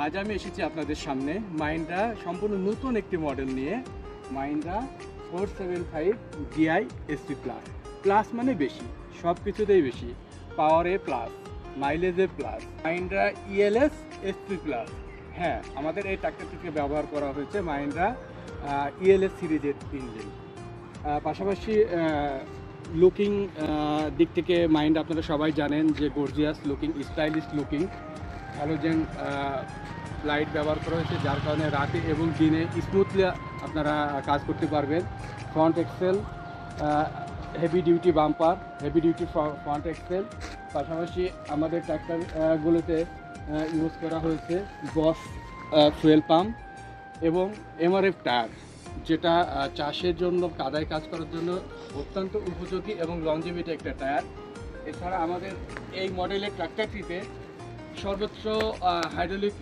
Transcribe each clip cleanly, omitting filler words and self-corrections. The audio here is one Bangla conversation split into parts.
আজ আমি এসেছি আপনাদের সামনে মাহিন্দ্রা সম্পূর্ণ নতুন একটি মডেল নিয়ে, Mahindra 475 DI SP plus. Plus মানে বেশি, সব কিছুতেই বেশি, পাওয়ারে প্লাস, মাইলেজে plus, Mahindra ELS SP plus. হ্যাঁ, আমাদের এই ট্রাক্টরটিকে ব্যবহার করা হয়েছে মাহিন্দ্রা ELS সিরিজের ইঞ্জিন। পাশাপাশি লুকিং দিক থেকে মাহিন্দ্রা আপনারা সবাই জানেন যে gorgeous looking, stylish looking, halogen light ব্যবহার করা হয়েছে, যার কারণে রাতে এবং দিনে স্মুথলি আপনারা কাজ করতে পারবেন। Front axle, heavy duty bumper, heavy duty front axle. পাশাপাশি আমাদের ট্র্যাক্টরগুলোতে ইউজ করা হয়েছে বস ফুয়েল পাম্প এবং MRF টায়ার, যেটা চাষের জন্য, কাদায় কাজ করার জন্য অত্যন্ত উপযোগী এবং লংজিভিটি একটা টায়ার। এছাড়া আমাদের এই মডেলের ট্রাক্টরটিতে সর্বোচ্চ হাইড্রোলিক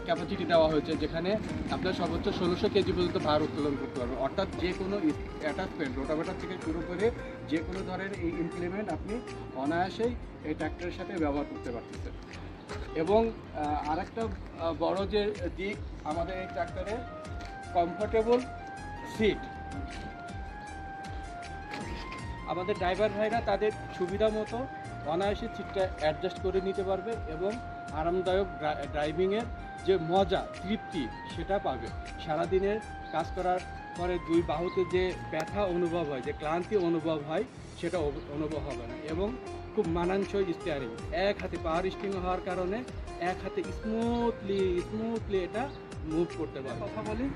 ক্যাপাসিটি দেওয়া হয়েছে, যেখানে আপনার সর্বোচ্চ 1600 কেজি পর্যন্ত ভার উত্তোলন করতে পারবেন। অর্থাৎ যে কোনো অ্যাটাচমেন্ট, রোটাভেটার থেকে শুরু করে যে কোনো ধরনের এই ইমপ্লিমেন্ট আপনি অনায়াসেই এই ট্র্যাক্টরের সাথে ব্যবহার করতে পারতেছেন। এবং আরেকটা বড় যে দিক, আমাদের এই ট্র্যাক্টরে কমফোর্টেবল সিট। আমাদের ড্রাইভার ভাইরা তাদের সুবিধা মতো অনায়াসে সিটটা অ্যাডজাস্ট করে নিতে পারবে এবং আরামদায়ক ড্রাইভিংয়ের যে মজা, তৃপ্তি সেটা পাবে। সারাদিনের কাজ করার পরে দুই বাহুতে যে ব্যথা অনুভব হয়, যে ক্লান্তি অনুভব হয়, সেটা অনুভব হবে না। এবং খুব মানানসই স্টিয়ারিং, এক হাতে পাওয়ার স্টিয়ারিং হওয়ার কারণে এক হাতে স্মুথলি এটা মুভ করতে পারে। কথা বলি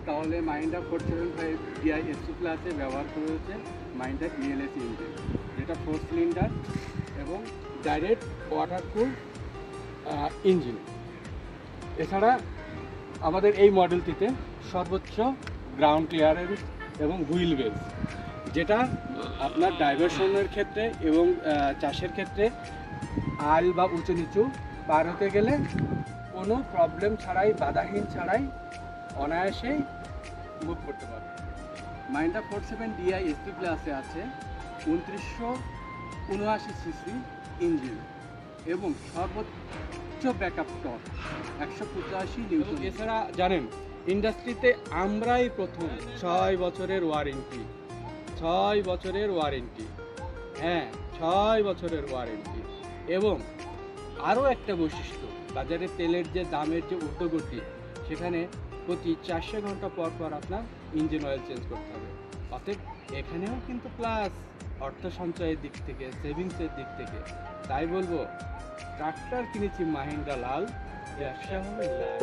তাহলে মাহিন্দ্রা 475 DI SP প্লাসে ব্যবহার করা হয়েছে মাহিন্দ্রা ELS ইঞ্জিন, যেটা 4 সিলিন্ডার এবং ডাইরেক্ট ওয়াটারকুল ইঞ্জিন। এছাড়া আমাদের এই মডেলটিতে সর্বোচ্চ গ্রাউন্ড ক্লিয়ারেন্স এবং হুইল বেস, যেটা আপনার ডাইভারশনের ক্ষেত্রে এবং চাষের ক্ষেত্রে আল বা উঁচু নিচু পার হতে গেলে কোনো প্রবলেম ছাড়াই, বাধাহীন ছাড়াই অনায়াসেই মুভ করতে পারবে। মাহিন্দ্রা 47 DI SP প্লাসে আছে 2979 সিসি ইঞ্জিন এবং সর্বোচ্চ ব্যাকআপ টর্ক 185 নিউটন। এছাড়া জানেন, ইন্ডাস্ট্রিতে আমরাই প্রথম 6 বছরের ওয়ারেন্টি, 6 বছরের ওয়ারেন্টি, হ্যাঁ 6 বছরের ওয়ারেন্টি। এবং আরও একটা বৈশিষ্ট্য, বাজারে তেলের যে দামের যে ঊর্ধ্বগতি, সেখানে প্রতি 400 ঘন্টা পর পর আপনার ইঞ্জিন অয়েল চেঞ্জ করতে হবে। অতএব এখানেও কিন্তু প্লাস অর্থ সঞ্চয়ের দিক থেকে, সেভিংসের দিক থেকে। তাই বলবো, ট্রাক্টর কিনেছি মাহিন্দ্রা লাল, ব্যবসা হবে লাল।